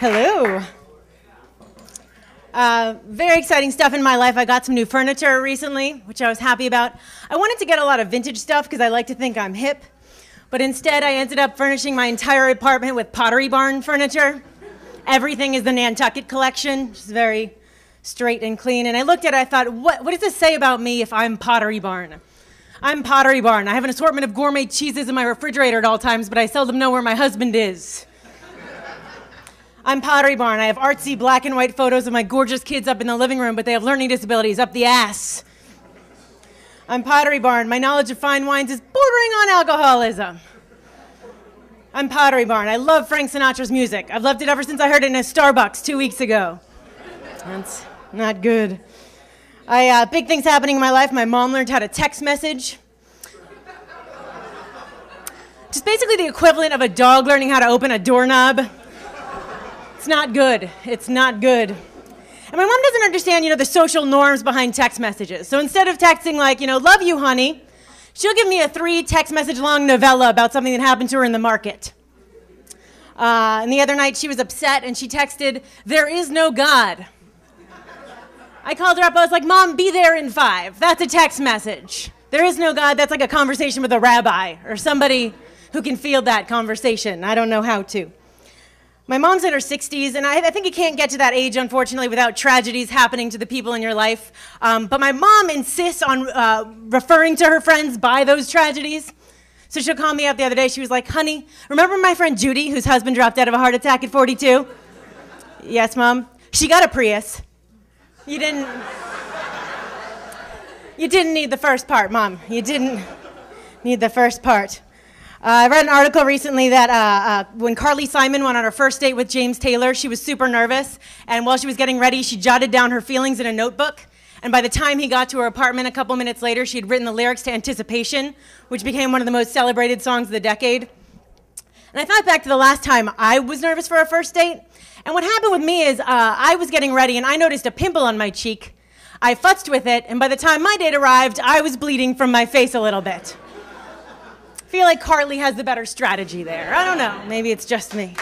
Hello. Very exciting stuff in my life. I got some new furniture recently, which I was happy about. I wanted to get a lot of vintage stuff because I like to think I'm hip, but instead I ended up furnishing my entire apartment with Pottery Barn furniture. Everything is the Nantucket collection, which is very straight and clean. And I looked at it, I thought, what does this say about me if I'm Pottery Barn? I'm Pottery Barn. I have an assortment of gourmet cheeses in my refrigerator at all times, but I seldom know where my husband is. I'm Pottery Barn. I have artsy black and white photos of my gorgeous kids up in the living room, but they have learning disabilities up the ass. I'm Pottery Barn. My knowledge of fine wines is bordering on alcoholism. I'm Pottery Barn. I love Frank Sinatra's music. I've loved it ever since I heard it in a Starbucks 2 weeks ago. That's not good. Big things happening in my life. My mom learned how to text message. Just basically the equivalent of a dog learning how to open a doorknob. It's not good. It's not good. And my mom doesn't understand, the social norms behind text messages. So instead of texting like, love you, honey, she'll give me a 3 text message long novella about something that happened to her in the market. And the other night she was upset and she texted, "There is no God." I called her up. I was like, "Mom, be there in 5. That's a text message. There is no God. That's like a conversation with a rabbi or somebody who can field that conversation. I don't know how to." My mom's in her 60s, and I think you can't get to that age, unfortunately, without tragedies happening to the people in your life. But my mom insists on referring to her friends by those tragedies. So she'll call me up the other day. She was like, "Honey, remember my friend Judy, whose husband dropped dead of a heart attack at 42? "Yes, Mom." "She got a Prius." You didn't need the first part, Mom. You didn't need the first part. I read an article recently that when Carly Simon went on her first date with James Taylor, she was super nervous, and while she was getting ready, she jotted down her feelings in a notebook, and by the time he got to her apartment a couple minutes later, she had written the lyrics to Anticipation, which became one of the most celebrated songs of the decade. And I thought back to the last time I was nervous for a first date, and what happened with me is I was getting ready, and I noticed a pimple on my cheek. I futzed with it, and by the time my date arrived, I was bleeding from my face a little bit. I feel like Carly has the better strategy there. I don't know. Maybe it's just me.